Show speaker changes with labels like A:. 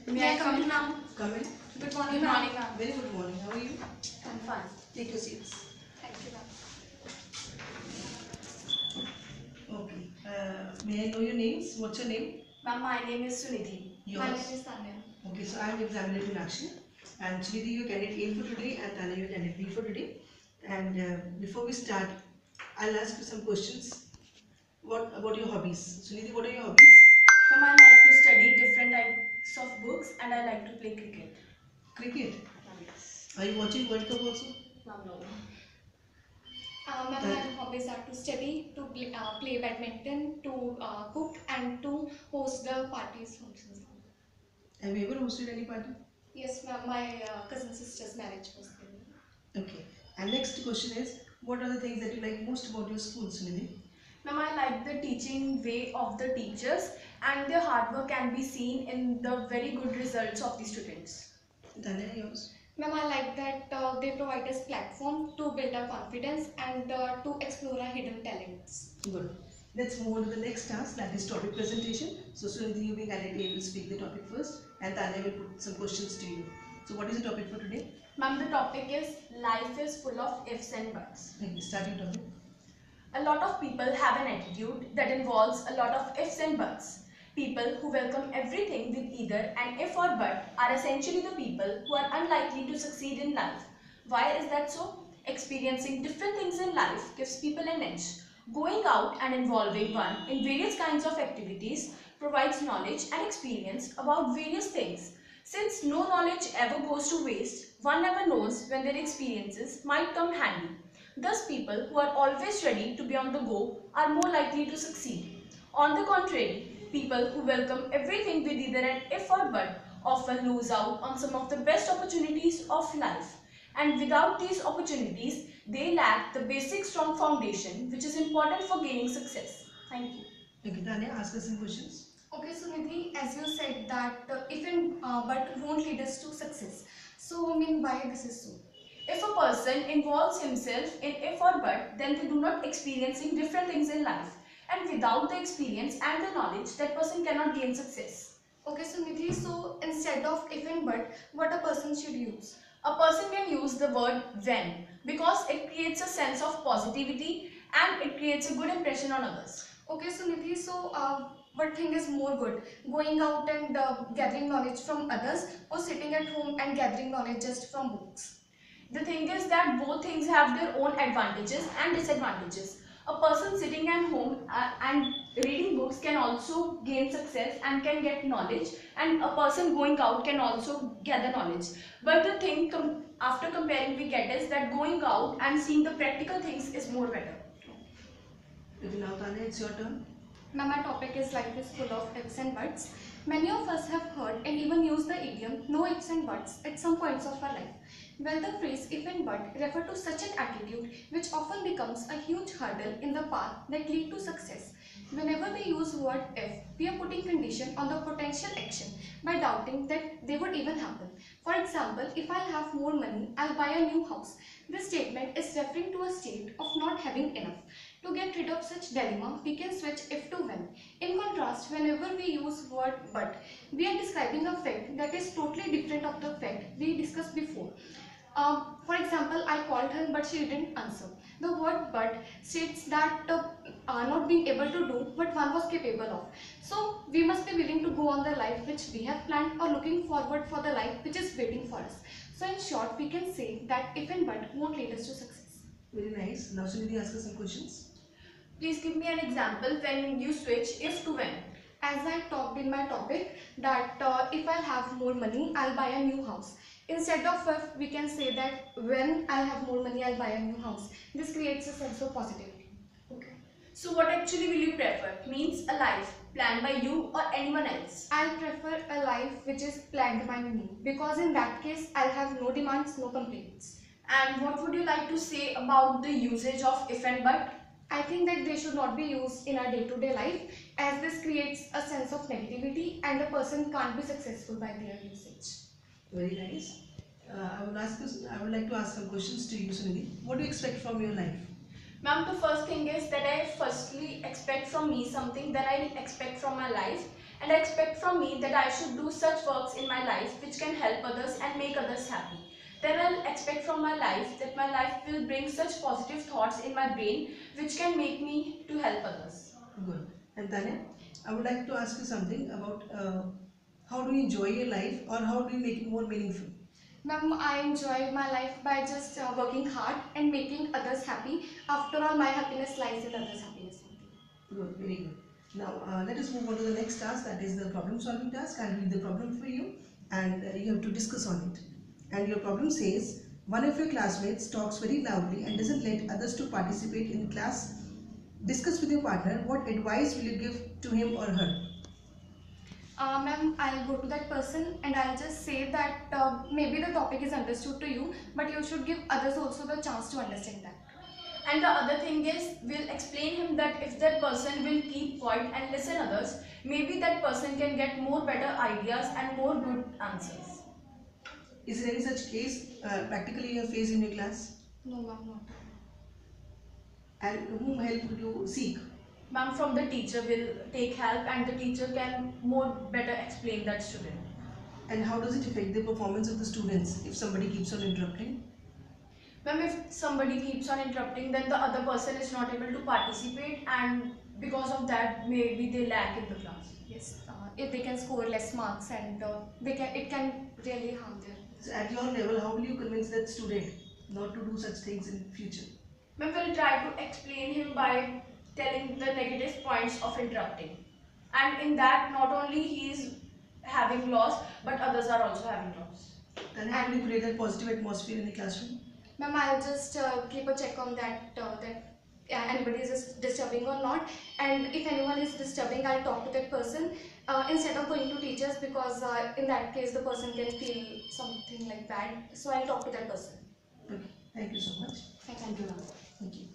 A: May I come in, ma'am?
B: Come in.
A: Good morning, ma'am.
B: Very good morning. How are you?
A: I'm fine.
B: Take your seats.
A: Thank you, ma'am.
B: Okay. May I know your names? What's your name?
A: Ma'am, my name is Sunidhi.
B: Yours?
A: My name is Tanya.
B: Okay, so I am examiner Meenakshi. And Sunidhi, you candidate A for today, and Tanya, you candidate B for today. And before we start, I'll ask you some questions. What about your hobbies? Sunidhi, what are your hobbies?
A: Ma'am, I like to study different types of books and I like to play cricket.
B: Cricket.
A: Ma'am, yes.
B: Are you watching World Cup also?
A: Ma'am, no.
C: My hobbies are to study, to play badminton, to cook, and to host the parties functions.
B: Have you ever hosted any party?
C: Yes, ma'am. My cousin sister's marriage was there.
B: Okay. And next question is, what are the things that you like most about your school, Sunidhi?
A: Ma'am, I like the teaching way of the teachers and their hard work can be seen in the very good results of the students.
B: Tanya, yours?
C: Ma'am, I like that they provide us platform to build our confidence and to explore our hidden talents.
B: Good. Let's move on to the next task, that is topic presentation. So Sunidhi, you being candidate will speak the topic first and Tanya will put some questions to you. So what is the topic for today?
A: Ma'am, the topic is life is full of ifs and buts.
B: Okay, start your topic.
A: A lot of people have an attitude that involves a lot of ifs and buts. People who welcome everything with either an if or but are essentially the people who are unlikely to succeed in life. Why is that so? Experiencing different things in life gives people an edge. Going out and involving one in various kinds of activities provides knowledge and experience about various things. Since no knowledge ever goes to waste, one never knows when their experiences might come handy. Thus, people who are always ready to be on the go are more likely to succeed. On the contrary, people who welcome everything with either an if or but often lose out on some of the best opportunities of life. And without these opportunities, they lack the basic strong foundation which is important for gaining success. Thank you.
B: Okay, Tanya, ask us some questions.
C: Okay, Sunidhi, as you said that if and but won't lead us to success. So, I mean, why this is so?
A: If a person involves himself in if or but, then they do not experiencing different things in life. And without the experience and the knowledge, that person cannot gain success.
C: Okay, Sunidhi, so instead of if and but, what a person should use?
A: A person can use the word when because it creates a sense of positivity and it creates a good impression on others.
C: Okay, Sunidhi, so what thing is more good? Going out and gathering knowledge from others or sitting at home and gathering knowledge just from books?
A: The thing is that both things have their own advantages and disadvantages. A person sitting at home and reading books can also gain success and can get knowledge, and a person going out can also gather knowledge. But the thing after comparing we get is that going out and seeing the practical things is more better.
B: Okay, now Tanya, it's your turn.
C: Now my topic is life is full of ifs and buts. Many of us have heard and even used the idiom no ifs and buts at some points of our life. Well, the phrase if and but refer to such an attitude which often becomes a huge hurdle in the path that lead to success. Whenever we use word if, we are putting condition on the potential action by doubting that they would even happen. For example, if I'll have more money, I'll buy a new house. This statement is referring to a state of not having enough. To get rid of such dilemma, we can switch if to when. In contrast, whenever we use word but, we are describing a fact that is totally different of the fact we discussed before. For example, I called her but she didn't answer. The word but states that not being able to do what one was capable of. So we must be willing to go on the life which we have planned or looking forward for the life which is waiting for us. So in short, we can say that if and but won't lead us to success.
B: Very nice. Now Sunidhi, ask us some questions.
A: Please give me an example when you switch if to when.
C: As I talked in my topic that if I'll have more money, I'll buy a new house. Instead of if, we can say that when I'll have more money, I'll buy a new house. This creates a sense of positivity.
A: Okay. So what actually will you prefer? Means a life planned by you or anyone else?
C: I'll prefer a life which is planned by me because in that case, I'll have no demands, no complaints.
A: And what would you like to say about the usage of if and but?
C: I think that they should not be used in our day-to-day life as this creates a sense of negativity and a person can't be successful by their usage.
B: Very nice. I would like to ask some questions to you, Sunidhi. What do you expect from your life?
A: Ma'am, the first thing is that I firstly expect from me something that I expect from my life, and expect from me that I should do such works in my life which can help others and make others happy. Then I'll expect from my life that my life will bring such positive thoughts in my brain which can make me to help others.
B: Good. And Tanya, I would like to ask you something about how do you enjoy your life, or how do you make it more meaningful?
C: Ma'am, I enjoy my life by just working hard and making others happy. After all, my happiness lies in others' happiness.
B: Good, very good. Now let us move on to the next task, that is the problem solving task. I'll read the problem for you, and you have to discuss on it. And your problem says, one of your classmates talks very loudly and doesn't let others to participate in class. Discuss with your partner, what advice will you give to him or her?
C: Ma'am, I'll go to that person and I'll just say that maybe the topic is understood to you, but you should give others also the chance to understand that.
A: And the other thing is, we'll explain him that if that person will keep quiet and listen others, maybe that person can get more better ideas and more good answers.
B: Is there any such case practically you have faced in your class?
C: No, ma'am, not.
B: And whom help would you seek?
A: Ma'am, from the teacher will take help, and the teacher can more better explain that student.
B: And how does it affect the performance of the students if somebody keeps on interrupting?
A: Ma'am, if somebody keeps on interrupting, then the other person is not able to participate, and because of that, maybe they lack in the class.
C: Yes, if they can score less marks and it can really harm their.
B: So at your level, how will you convince that student not to do such things in future?
A: Ma'am, we'll try to explain him by telling the negative points of interrupting. And in that, not only he is having loss, but others are also having loss.
B: Then how will you create a positive atmosphere in the classroom?
C: Ma'am, I'll just keep a check on that anybody is disturbing or not, and if anyone is disturbing, I'll talk to that person instead of going to teachers, because in that case the person can feel something like that. So I'll talk to that person.
B: Okay, thank you so much.
C: Thank you, ma'am.
B: Thank you.